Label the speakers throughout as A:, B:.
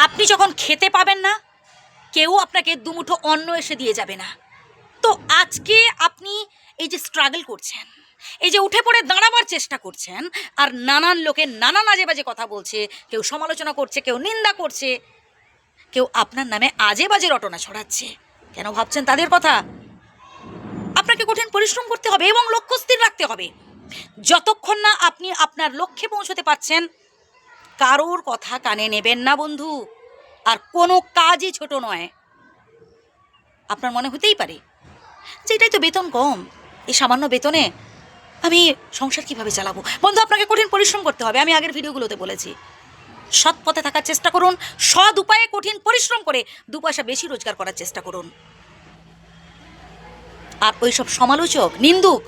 A: আপনি যখন খেতে পাবেন না, কেউ আপনাকে দুমুঠো অন্ন এসে দিয়ে যাবে না। তো আজকে আপনি এই যে স্ট্রাগল করছেন, এই যে উঠে পড়ে দাঁড়াবার চেষ্টা করছেন, আর নানান লোকে নানান আজে বাজে কথা বলছে, কেউ সমালোচনা করছে, কেউ নিন্দা করছে, কেউ আপনার নামে আজে বাজে রটনা ছড়াচ্ছে, কেন ভাবছেন তাদের কথা? আপনাকে কঠিন পরিশ্রম করতে হবে এবং লক্ষ্য স্থির রাখতে হবে। যতক্ষণ না আপনি আপনার লক্ষ্যে পৌঁছতে পারছেন, কারোর কথা কানে নেবেন না বন্ধু। আর কোনো কাজই ছোট নয়। আপনার মনে হতেই পারে যে এটাই তো বেতন কম, এই সামান্য বেতনে আমি সংসার কিভাবে চালাবো। বন্ধু, আপনাকে কঠিন পরিশ্রম করতে হবে। আমি আগের ভিডিওগুলোতে বলেছি, সৎ পথে থাকার চেষ্টা করুন, সৎ উপায়ে কঠিন পরিশ্রম করে 2 পয়সা বেশি রোজগার করার চেষ্টা করুন। আর ওই সব সমালোচক, নিন্দুক,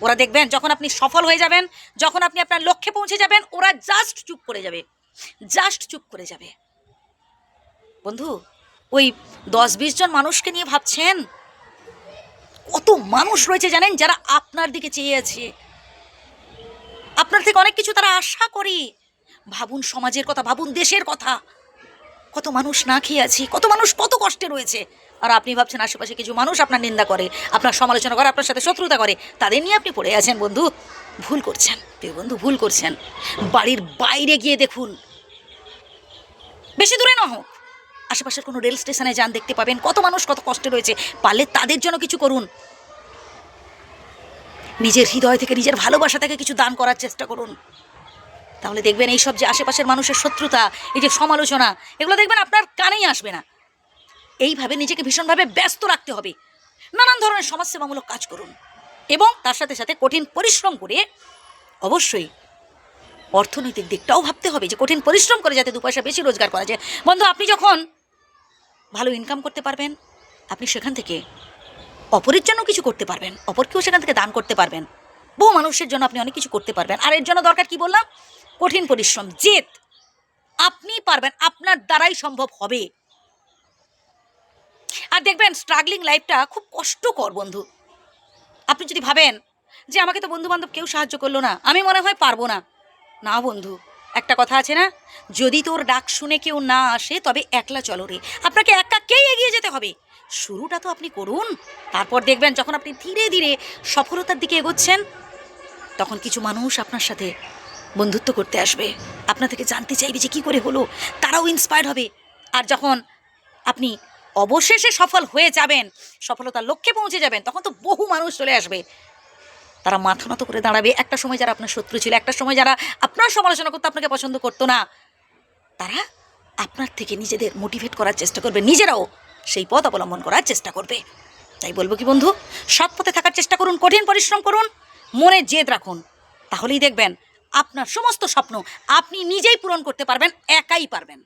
A: ওরা দেখবেন যখন আপনি সফল হয়ে যাবেন, যখন আপনি আপনার লক্ষ্যে পৌঁছে যাবেন, ওরা জাস্ট চুপ করে যাবে, জাস্ট চুপ করে যাবে। বন্ধু, ওই 10-20 জন মানুষকে নিয়ে ভাবছেন? কত মানুষ রয়েছে জানেন, যারা আপনার দিকে চেয়ে আছে, আপনার থেকে অনেক কিছু তারা আশা করে। ভাবুন সমাজের কথা, ভাবুন দেশের কথা। কত মানুষ না খেয়ে আছে, কত মানুষ কত কষ্টে রয়েছে, আর আপনি ভাবছেন আশেপাশে কিছু মানুষ আপনার নিন্দা করে, আপনার সমালোচনা করে, আপনার সাথে শত্রুতা করে, তাদের নিয়ে আপনি পড়ে আছেন। বন্ধু, ভুল করছেন, প্রিয় বন্ধু, ভুল করছেন। বাড়ির বাইরে গিয়ে দেখুন, বেশি দূরে না হোক, আশেপাশের কোনো রেল স্টেশনে যান, দেখতে পাবেন কত মানুষ কত কষ্টে রয়েছে। পারলে তাদের জন্য কিছু করুন। নিজের হৃদয় থেকে, নিজের ভালোবাসা থেকে কিছু দান করার চেষ্টা করুন। তাহলে দেখবেন এইসব যে আশেপাশের মানুষের শত্রুতা, এই যে সমালোচনা, এগুলো দেখবেন আপনার কানেই আসবে না। এইভাবে নিজেকে ভীষণভাবে ব্যস্ত রাখতে হবে। নানান ধরনের সমাজসেবামূলক কাজ করুন এবং তার সাথে সাথে কঠিন পরিশ্রম করে অবশ্যই অর্থনৈতিক দিকটাও ভাবতে হবে, যে কঠিন পরিশ্রম করে যাতে 2 পয়সা বেশি রোজগার করা যায়। বন্ধু, আপনি যখন ভালো ইনকাম করতে পারবেন, আপনি সেখান থেকে অপরের জন্য কিছু করতে পারবেন, অপরকেও সেখান থেকে দান করতে পারবেন। বহু মানুষের জন্য আপনি অনেক কিছু করতে পারবেন। আর এর জন্য দরকার কি বললাম? কঠিন পরিশ্রম, জেদ। আপনি পারবেন, আপনার দ্বারাই সম্ভব হবে। আর দেখবেন স্ট্রাগলিং লাইফটা খুব কষ্টকর বন্ধু। আপনি যদি ভাবেন যে আমাকে তো বন্ধু বান্ধব কেউ সাহায্য করলো না, আমি মনে হয় পারবো না, না বন্ধু, একটা কথা আছে না, যদি তোর ডাক শুনে কেউ না আসে তবে একলা চলো রে। আপনাকে একাকেই এগিয়ে যেতে হবে। শুরুটা তো আপনি করুন, তারপর দেখবেন যখন আপনি ধীরে ধীরে সফলতার দিকে এগোচ্ছেন, তখন কিছু মানুষ আপনার সাথে বন্ধুত্ব করতে আসবে, আপনার থেকে জানতে চাইবে যে কী করে হলো, তারাও ইন্সপায়ার্ড হবে। আর যখন আপনি অবশেষে সফল হয়ে যাবেন, সফলতার লক্ষ্যে পৌঁছে যাবেন, তখন তো বহু মানুষ চলে আসবে, তারা মাথা নত করে দাঁড়াবে। একটা সময় যারা আপনার শত্রু ছিল, একটা সময় যারা আপনার সমালোচনা করতে, আপনাকে পছন্দ করতো না, তারা আপনার থেকে নিজেদের মোটিভেট করার চেষ্টা করবে, নিজেরাও সেই পথ অবলম্বন করার চেষ্টা করবে। তাই বলবো কি বন্ধু, সৎ পথে থাকার চেষ্টা করুন, কঠিন পরিশ্রম করুন, মনে জেদ রাখুন, তাহলেই দেখবেন আপনার সমস্ত স্বপ্ন আপনি নিজেই পূরণ করতে পারবেন, একাই পারবেন।